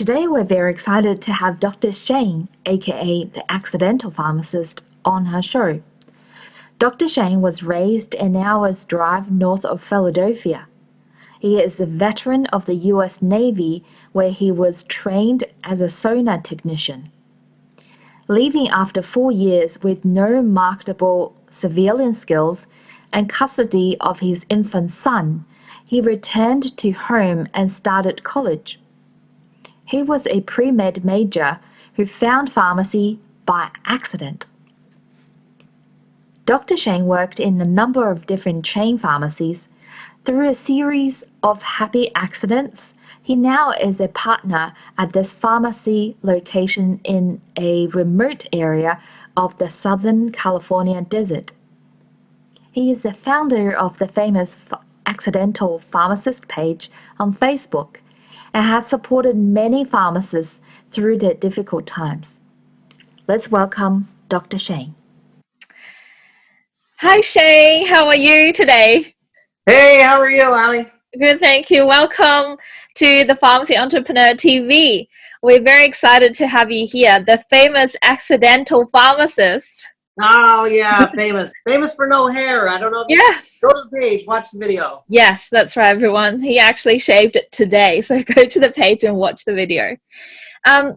Today we're very excited to have Dr. Shane, aka The Accidental Pharmacist, on our show. Dr. Shane was raised an hour's drive north of Philadelphia. He is a veteran of the US Navy where he was trained as a sonar technician. Leaving after 4 years with no marketable civilian skills and custody of his infant son, he returned to home and started college. He was a pre-med major who found pharmacy by accident. Dr. Shane worked in a number of different chain pharmacies. Through a series of happy accidents, he now is a partner at this pharmacy location in a remote area of the Southern California desert. He is the founder of the famous Accidental Pharmacist page on Facebook and has supported many pharmacists through their difficult times. Let's welcome Dr. Shane. Hi Shane, how are you today? Hey, how are you, Ali? Good, thank you. Welcome to the Pharmacy Entrepreneur TV. We're very excited to have you here, the famous Accidental Pharmacist. Oh yeah, famous. Famous for no hair. I don't know. Yes. Go to the page, watch the video. Yes, that's right, everyone. He actually shaved it today, so go to the page and watch the video.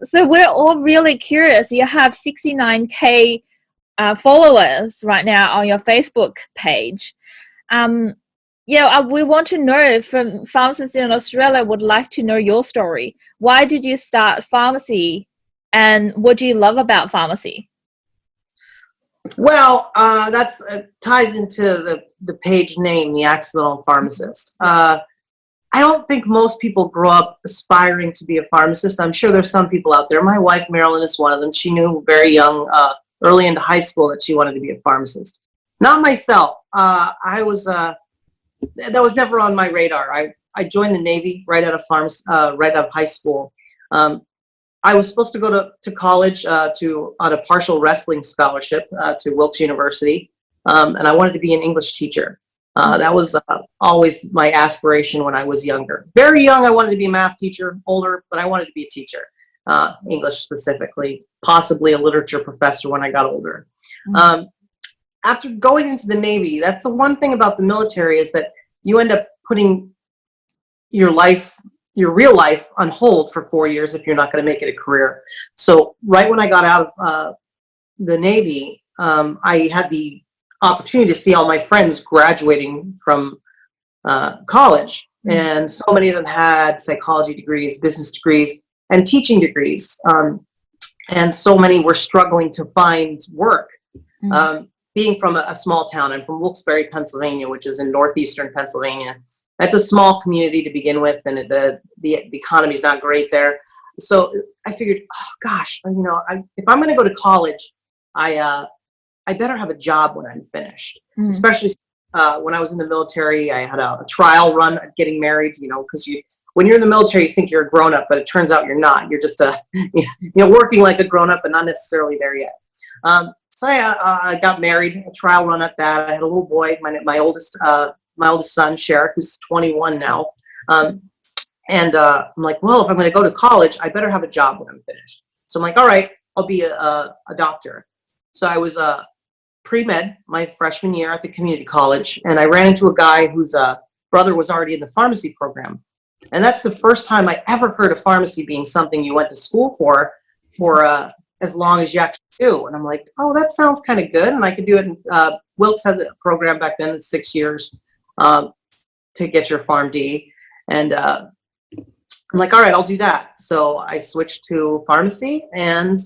So we're all really curious. You have 69K followers right now on your Facebook page. We want to know, from pharmacists in Australia would like to know your story. Why did you start pharmacy and what do you love about pharmacy? Well, that's ties into the page name, The Accidental Pharmacist. I don't think most people grow up aspiring to be a pharmacist. I'm sure there's some people out there. My wife, Marilyn, is one of them. She knew very young, early into high school, that she wanted to be a pharmacist. Not myself. That was never on my radar. I joined the Navy right out of high school. I was supposed to go to college on a partial wrestling scholarship to Wilkes University, and I wanted to be an English teacher. That was always my aspiration when I was younger. Very young, I wanted to be a math teacher. Older, but I wanted to be a teacher, English specifically, possibly a literature professor when I got older. After going into the Navy, that's the one thing about the military, is that you end up putting your real life on hold for 4 years if you're not going to make it a career. So right when I got out of the Navy, I had the opportunity to see all my friends graduating from college. And so many of them had psychology degrees, business degrees, and teaching degrees. And so many were struggling to find work. Being from a small town, I'm from Wilkes-Barre, Pennsylvania, which is in northeastern Pennsylvania. That's a small community to begin with, and the economy's not great there. So I figured, oh gosh, if I'm going to go to college, I better have a job when I'm finished. Especially when I was in the military, I had a trial run at getting married. Because when you're in the military, you think you're a grown up, but it turns out you're not. You're just working like a grown up, but not necessarily there yet. So I got married, a trial run at that. I had a little boy, my oldest son, Sherrick, who's 21 now. I'm like, well, if I'm going to go to college, I better have a job when I'm finished. So I'm like, all right, I'll be a doctor. So I was pre-med my freshman year at the community college, and I ran into a guy whose brother was already in the pharmacy program. And that's the first time I ever heard of pharmacy being something you went to school for as long as you actually do. And I'm like, oh, that sounds kind of good. And I could do it. Wilkes had the program back then, 6 years to get your PharmD. And I'm like, all right, I'll do that. So I switched to pharmacy, and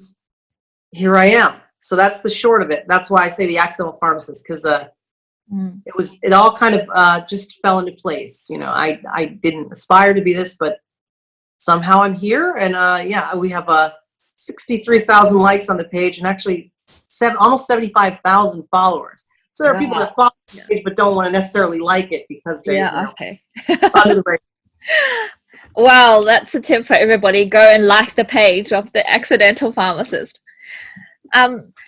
here I am. So that's the short of it. That's why I say the accidental pharmacist, because it all kind of just fell into place. I didn't aspire to be this, but somehow I'm here. And we have 63,000 likes on the page, and actually almost 75,000 followers. So there are people that follow the page but don't want to necessarily like it because they okay. under the radar. Well, that's a tip for everybody. Go and like the page of the Accidental Pharmacist.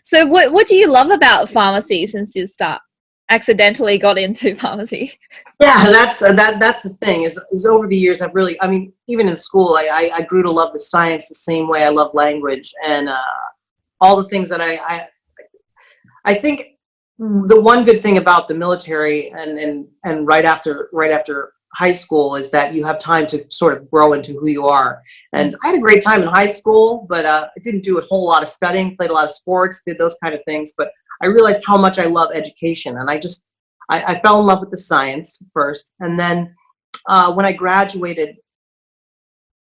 So what do you love about pharmacy since you start? accidentally got into pharmacy. Yeah, that's the thing is over the years I've really, I mean, even in school I grew to love the science the same way I love language, and all the things that I think the one good thing about the military and right after high school is that you have time to sort of grow into who you are. And I had a great time in high school, but I didn't do a whole lot of studying, played a lot of sports, did those kind of things. But I realized how much I love education, and I fell in love with the science first, and then when I graduated,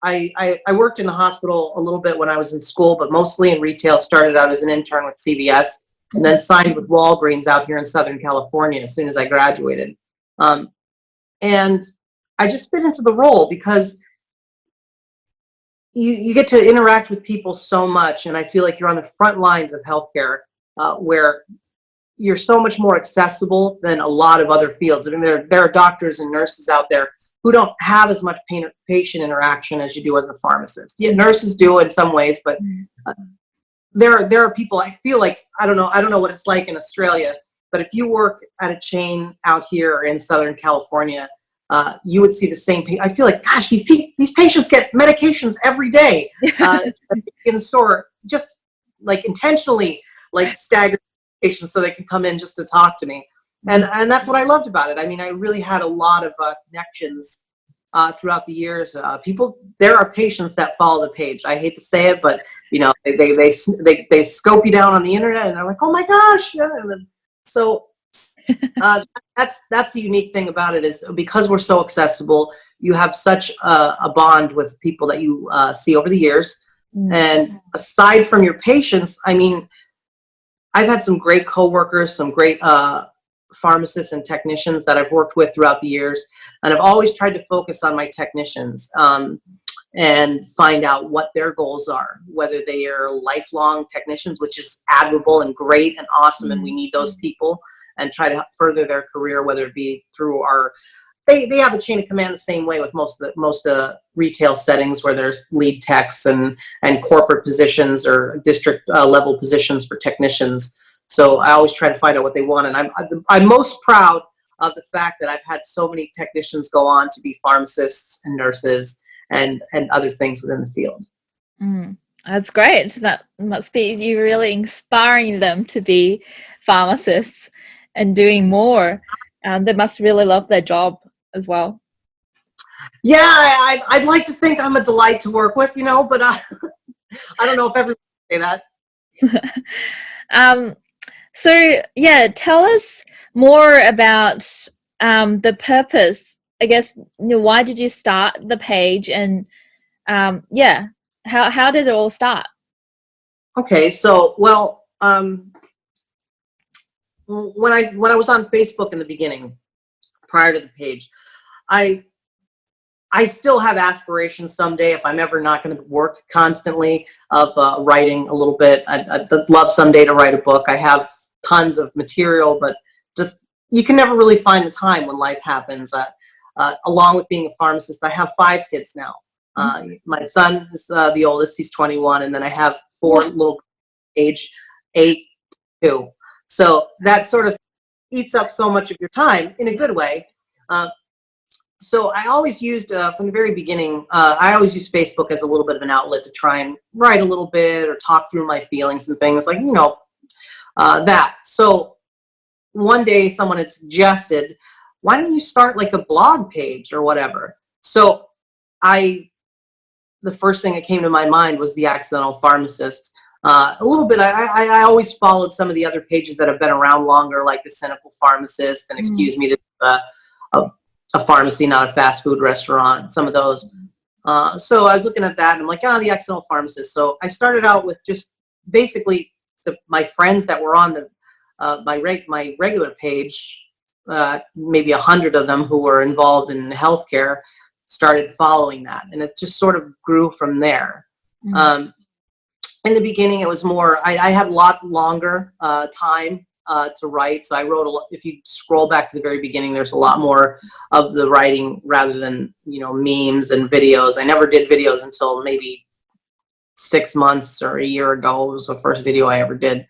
I worked in the hospital a little bit when I was in school, but mostly in retail. Started out as an intern with CVS, and then signed with Walgreens out here in Southern California as soon as I graduated. And I just fit into the role because you get to interact with people so much, and I feel like you're on the front lines of healthcare, where you're so much more accessible than a lot of other fields. I mean, there are doctors and nurses out there who don't have as much patient interaction as you do as a pharmacist. Yeah, nurses do in some ways, but there are people, I feel like, I don't know what it's like in Australia, but if you work at a chain out here in Southern California, you would see the same. I feel like, gosh, these patients get medications every day in the store, just like intentionally, like staggered patients so they can come in just to talk to me, and that's what I loved about it. I mean, I really had a lot of connections throughout the years. There are patients that follow the page. I hate to say it, but you know, they scope you down on the internet, and they're like, oh my gosh, yeah. And then, so that's the unique thing about it, is because we're so accessible, you have such a bond with people that you see over the years. And aside from your patients, I mean, I've had some great coworkers, some great pharmacists and technicians that I've worked with throughout the years, and I've always tried to focus on my technicians and find out what their goals are, whether they are lifelong technicians, which is admirable and great and awesome, and we need those people, and try to further their career, whether it be through our, they have a chain of command the same way with most retail settings, where there's lead techs and corporate positions or district level positions for technicians. So I always try to find out what they want, and I'm most proud of the fact that I've had so many technicians go on to be pharmacists and nurses and other things within the field. That's great. That must be you really inspiring them to be pharmacists and doing more. They must really love their job as well. Yeah, I'd like to think I'm a delight to work with, you know, but I don't know if everyone can say that. So yeah, tell us more about the purpose. I guess, you know, why did you start the page, and yeah, how did it all start? Okay, so well, when I was on Facebook in the beginning, prior to the page, I still have aspirations someday, if I'm ever not going to work constantly, of writing a little bit. I'd love someday to write a book. I have tons of material, but just you can never really find the time when life happens. Along with being a pharmacist, I have 5 kids now. My son is the oldest, he's 21, and then I have 4 little age 8 to 2. So that sort of eats up so much of your time in a good way. So I always used, from the very beginning, I always used Facebook as a little bit of an outlet to try and write a little bit or talk through my feelings and things like, you know, that. So one day someone had suggested, why don't you start like a blog page or whatever? So the first thing that came to my mind was The Accidental Pharmacist. A little bit, I always followed some of the other pages that have been around longer, like The Cynical Pharmacist and Excuse Me, a pharmacy, not a fast food restaurant, some of those. So I was looking at that and I'm like, The Accidental Pharmacist. So I started out with just basically my friends that were on my regular page, maybe 100 of them who were involved in healthcare, started following that, and it just sort of grew from there. In the beginning, it was more, I had a lot longer time to write, so I wrote a lot. If you scroll back to the very beginning, there's a lot more of the writing rather than, you know, memes and videos. I never did videos until maybe 6 months or a year ago. It was the first video I ever did.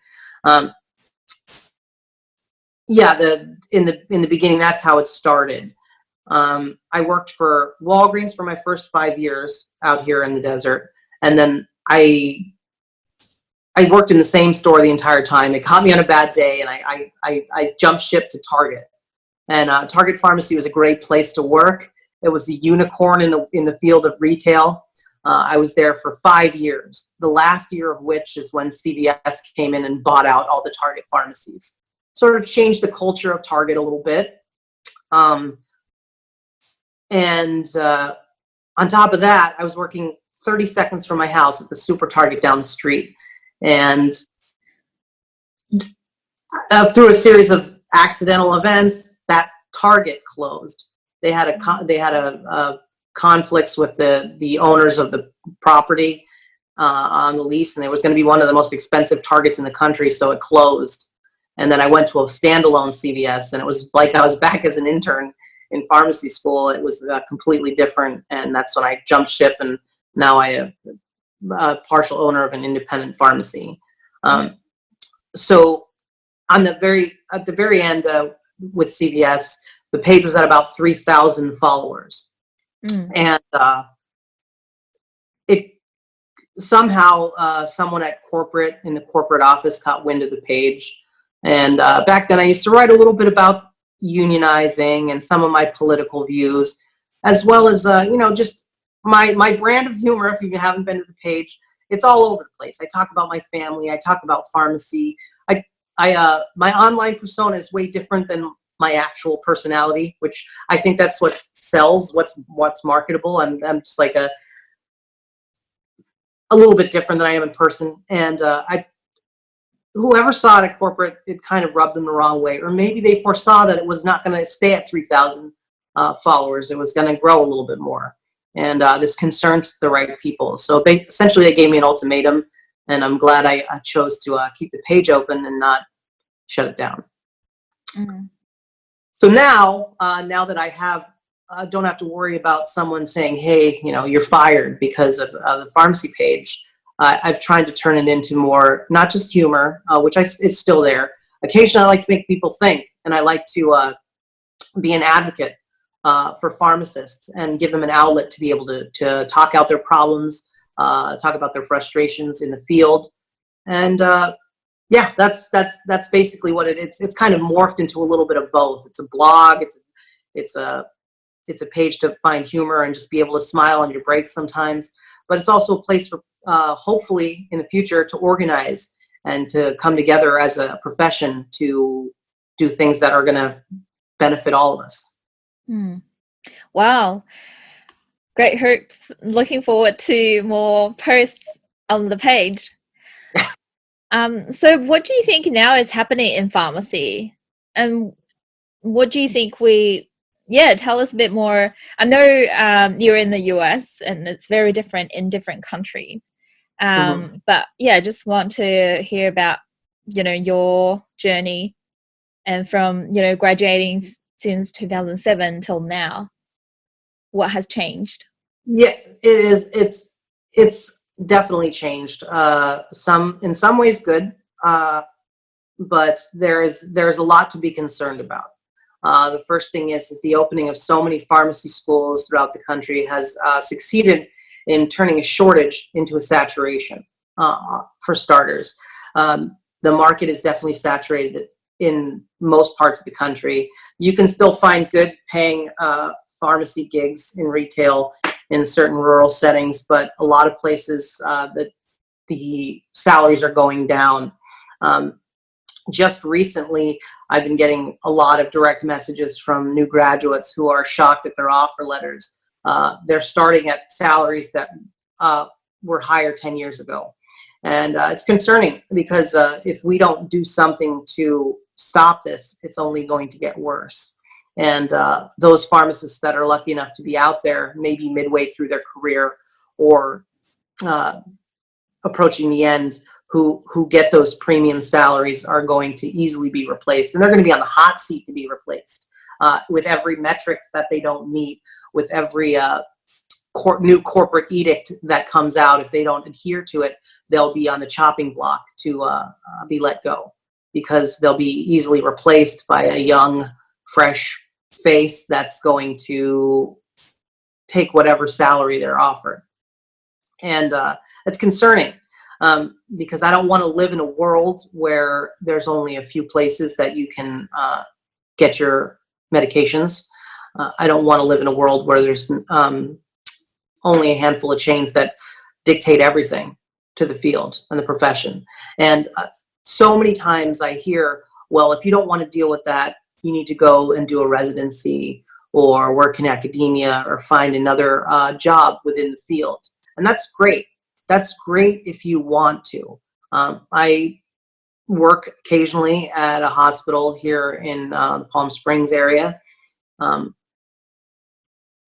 yeah, in the beginning, that's how it started. I worked for Walgreens for my first 5 years out here in the desert, and then I worked in the same store the entire time. It caught me on a bad day, and I jumped ship to Target. And Target Pharmacy was a great place to work. It was a unicorn in the field of retail. I was there for 5 years, the last year of which is when CVS came in and bought out all the Target pharmacies. Sort of changed the culture of Target a little bit. And on top of that, I was working 30 seconds from my house at the Super Target down the street. And through a series of accidental events, that Target closed. They had conflicts with the owners of the property on the lease, and it was going to be one of the most expensive Targets in the country, so it closed. And then I went to a standalone CVS, and it was like I was back as an intern in pharmacy school. It was completely different, and that's when I jumped ship, and now I am a partial owner of an independent pharmacy. So at the very end with CVS, the page was at about 3,000 followers. And it somehow someone in the corporate office caught wind of the page. And back then I used to write a little bit about unionizing and some of my political views, as well as just my brand of humor. If you haven't been to the page, it's all over the place. I talk about my family. I talk about pharmacy. My online persona is way different than my actual personality, which I think that's what sells, what's marketable. I'm just like a little bit different than I am in person. And whoever saw it at corporate, it kind of rubbed them the wrong way. Or maybe they foresaw that it was not going to stay at 3,000 followers. It was going to grow a little bit more. And this concerns the right people. So essentially they gave me an ultimatum, and I'm glad I chose to keep the page open and not shut it down. So now that I don't have to worry about someone saying, hey, you're fired because of the pharmacy page, I've tried to turn it into more, not just humor, which it's still there. Occasionally I like to make people think, and I like to be an advocate for pharmacists and give them an outlet to be able to talk out their problems, talk about their frustrations in the field. And yeah, that's basically what it's kind of morphed into a little bit of both. It's a blog, it's a page to find humor and just be able to smile on your break sometimes, but it's also a place for hopefully in the future to organize and to come together as a profession to do things that are going to benefit all of us. Wow, great hopes. Looking forward to more posts on the page. So what do you think now is happening in pharmacy, and what do you think tell us a bit more. I know you're in the US and it's very different in different countries, but yeah, just want to hear about your journey, and from graduating since 2007 till now, what has changed? Yeah, it is. It's definitely changed. In some ways good, but there's a lot to be concerned about. The first thing is the opening of so many pharmacy schools throughout the country has succeeded in turning a shortage into a saturation. For starters, the market is definitely saturated in most parts of the country. You can still find good paying pharmacy gigs in retail in certain rural settings, but a lot of places that the salaries are going down. Just recently, I've been getting a lot of direct messages from new graduates who are shocked at their offer letters. They're starting at salaries that were higher 10 years ago. And it's concerning because if we don't do something to stop this, it's only going to get worse. And those pharmacists that are lucky enough to be out there, maybe midway through their career or approaching the end, who get those premium salaries are going to easily be replaced. And they're going to be on the hot seat to be replaced with every metric that they don't meet, with every new corporate edict that comes out. If they don't adhere to it, they'll be on the chopping block to be let go. because they'll be easily replaced by a young, fresh face that's going to take whatever salary they're offered. And it's concerning, because I don't want to live in a world where there's only a few places that you can get your medications. I don't want to live in a world where there's only a handful of chains that dictate everything to the field and the profession. And so many times I hear, well, if you don't want to deal with that, you need to go and do a residency or work in academia or find another job within the field. And that's great. That's great if you want to. I work occasionally at a hospital here in the Palm Springs area.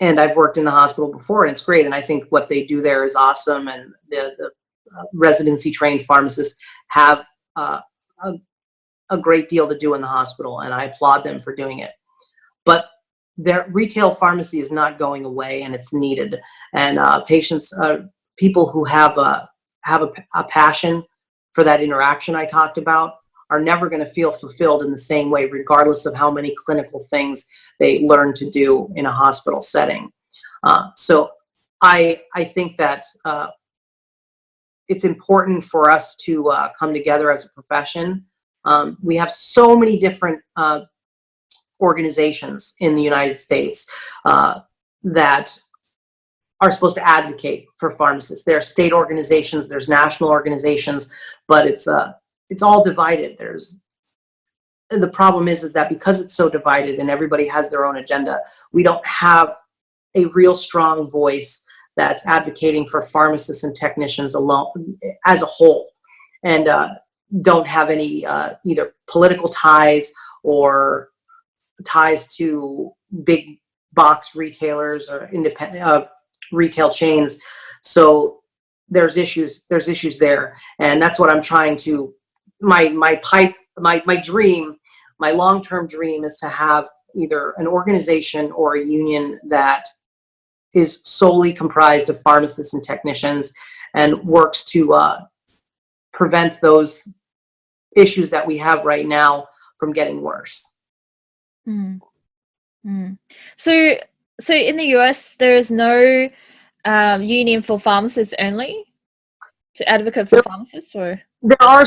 And I've worked in the hospital before, and it's great. And I think what they do there is awesome. And the residency trained pharmacists have a great deal to do in the hospital, and I applaud them for doing it. But their retail pharmacy is not going away, and it's needed. And patients, people who have a passion for that interaction I talked about, are never going to feel fulfilled in the same way, regardless of how many clinical things they learn to do in a hospital setting. So I think that it's important for us to come together as a profession. We have so many different organizations in the United States that are supposed to advocate for pharmacists. There are state organizations, there's national organizations, but it's all divided. The problem is that because it's so divided and everybody has their own agenda, we don't have a real strong voice that's advocating for pharmacists and technicians alone as a whole, and don't have any either political ties or ties to big box retailers or independent retail chains. So there's issues there, and that's what I'm trying to, my dream, my long-term dream is to have either an organization or a union that is solely comprised of pharmacists and technicians and works to prevent those issues that we have right now from getting worse. Mm. Mm. So in the US, there is no union for pharmacists only, to advocate for pharmacists, or? There are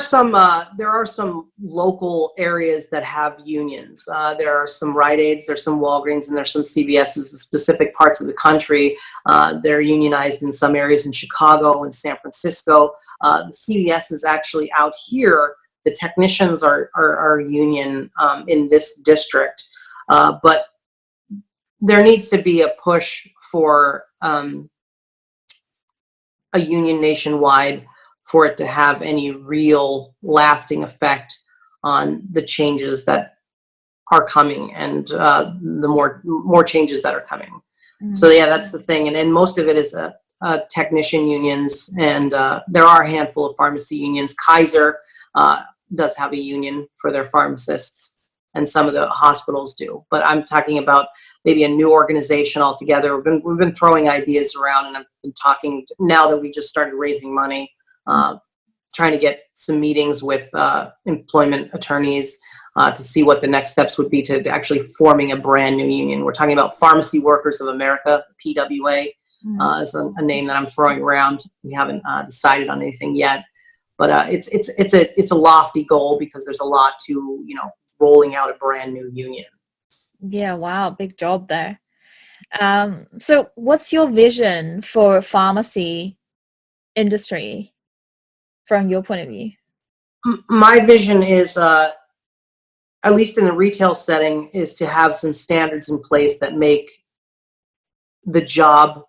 some local areas that have unions. There are some Rite Aids, there's some Walgreens, and there's some CVSs in specific parts of the country. They're unionized in some areas in Chicago and San Francisco. The CVS is actually out here. The technicians are union in this district, but there needs to be a push for a union nationwide for it to have any real lasting effect on the changes that are coming, and the more changes that are coming. Mm-hmm. So yeah, that's the thing. And most of it is technician unions, and there are a handful of pharmacy unions. Kaiser does have a union for their pharmacists, and some of the hospitals do. But I'm talking about maybe a new organization altogether. We've been throwing ideas around, and I've been talking, now that we just started raising money, trying to get some meetings with employment attorneys to see what the next steps would be to actually forming a brand new union. We're talking about Pharmacy Workers of America, PWA, is a name that I'm throwing around. We haven't decided on anything yet, but it's a lofty goal, because there's a lot to, rolling out a brand new union. Yeah, wow, big job there. So what's your vision for pharmacy industry from your point of view? My vision is, at least in the retail setting, is to have some standards in place that make the job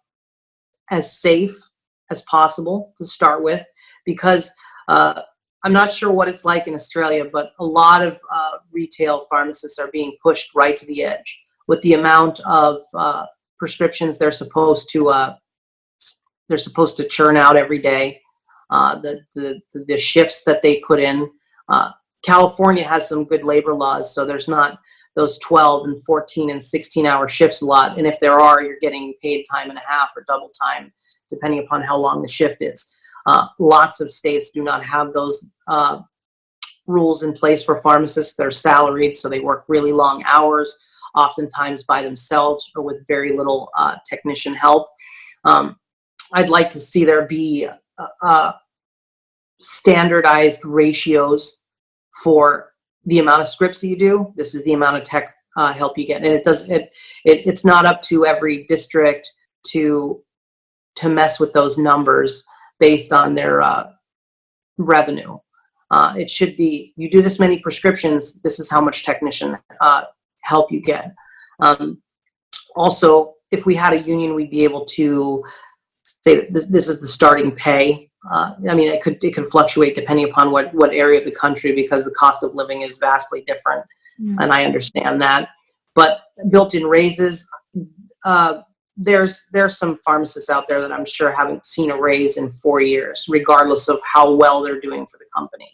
as safe as possible to start with, because I'm not sure what it's like in Australia, but a lot of retail pharmacists are being pushed right to the edge with the amount of prescriptions they're supposed to churn out every day. The shifts that they put in. California has some good labor laws, so there's not those 12 and 14 and 16-hour shifts a lot. And if there are, you're getting paid time and a half or double time, depending upon how long the shift is. Lots of states do not have those rules in place for pharmacists. They're salaried, so they work really long hours, oftentimes by themselves or with very little technician help. I'd like to see there be standardized ratios for the amount of scripts that you do. This is the amount of tech help you get, and it's not up to every district to mess with those numbers based on their revenue. It should be, you do this many prescriptions, this is how much technician help you get. Also, if we had a union, we'd be able to say that this is the starting pay. I mean, it could fluctuate depending upon what area of the country, because the cost of living is vastly different, and I understand that. But built-in raises, there's some pharmacists out there that I'm sure haven't seen a raise in 4 years, regardless of how well they're doing for the company.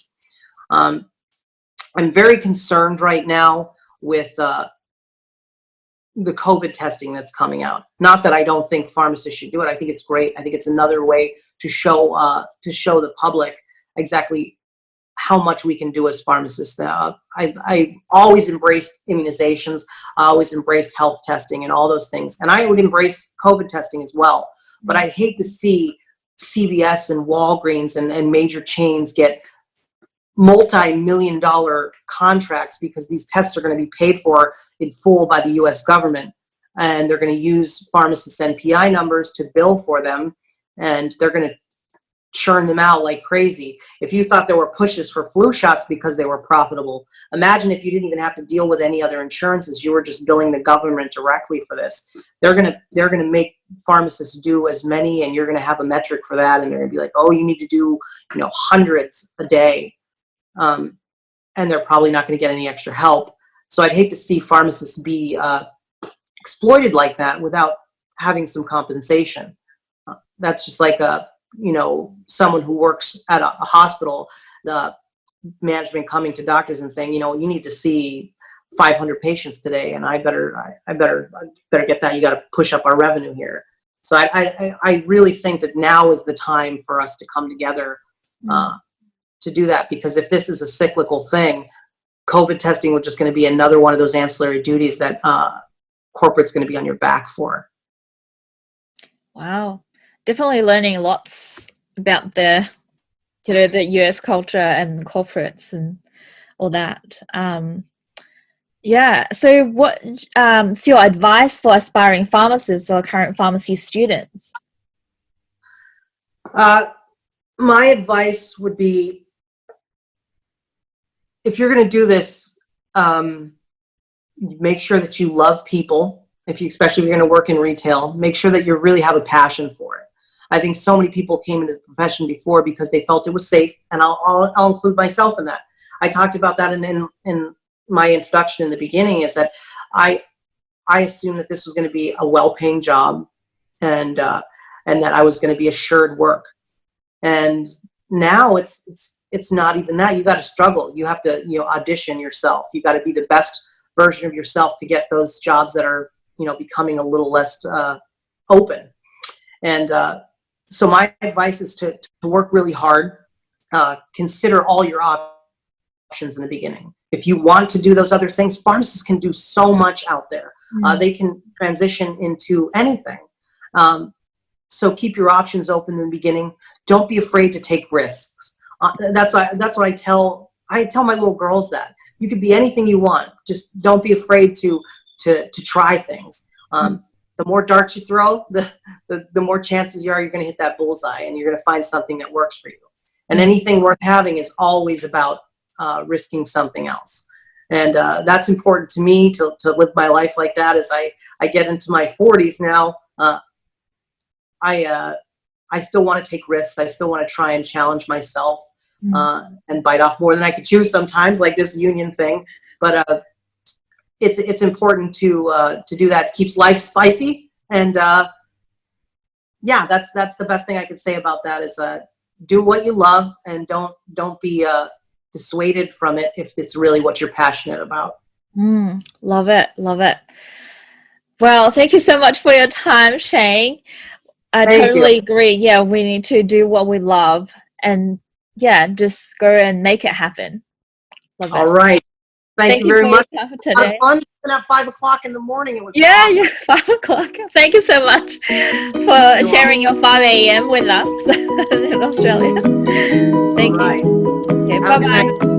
I'm very concerned right now with the COVID testing that's coming out. Not that I don't think pharmacists should do it. I think it's great. I think it's another way to show the public exactly how much we can do as pharmacists. I always embraced immunizations. I always embraced health testing and all those things. And I would embrace COVID testing as well. But I'd hate to see CVS and Walgreens and major chains get multi-million-dollar contracts because these tests are going to be paid for in full by the US government, and they're going to use pharmacists' NPI numbers to bill for them, and they're going to churn them out like crazy. If you thought there were pushes for flu shots because they were profitable, imagine if you didn't even have to deal with any other insurances, you were just billing the government directly for this. They're going to make pharmacists do as many, and you're going to have a metric for that, and they're going to be like, oh, you need to do, hundreds a day. And they're probably not going to get any extra help. So I'd hate to see pharmacists be exploited like that without having some compensation. That's just like someone who works at a hospital, the management coming to doctors and saying, you need to see 500 patients today, and I better get that. You got to push up our revenue here. So I really think that now is the time for us to come together to do that, because if this is a cyclical thing, COVID testing was just going to be another one of those ancillary duties that corporate's going to be on your back for. Wow, definitely learning lots about the US culture and corporates and all that. Yeah. So what's your advice for aspiring pharmacists or current pharmacy students? My advice would be, if you're going to do this, make sure that you love people. Especially if you're going to work in retail, make sure that you really have a passion for it. I think so many people came into the profession before because they felt it was safe, and I'll include myself in that. I talked about that in my introduction in the beginning, is that I assumed that this was going to be a well-paying job, and that I was going to be assured work. And now it's not even that. You got to struggle. You have to audition yourself. You got to be the best version of yourself to get those jobs that are becoming a little less open. And so my advice is to work really hard. Consider all your options in the beginning. If you want to do those other things, pharmacists can do so much out there. They can transition into anything. So keep your options open in the beginning. Don't be afraid to take risks. That's what I tell my little girls, that you could be anything you want. Just don't be afraid to try things. The more darts you throw, the more chances you're going to hit that bullseye, and you're going to find something that works for you. And anything worth having is always about risking something else. And that's important to me to live my life like that. As I get into my 40s now, I still want to take risks. I still want to try and challenge myself and bite off more than I could chew sometimes, like this union thing. But it's important to do that. It keeps life spicy. And yeah, that's the best thing I could say about that, is do what you love, and don't be dissuaded from it if it's really what you're passionate about. Love it. Love it. Well, thank you so much for your time, Shane. I totally agree. Yeah, we need to do what we love, and yeah, just go and make it happen. Love All it. right. Thank you you very for much. your time for A lot today. of fun. At 5 o'clock in the morning. It was Yeah, awesome. yeah, 5 o'clock. Thank you so much for sharing your 5 a.m. with us in Australia. All Thank right. you. Okay, Have a good night. bye-bye.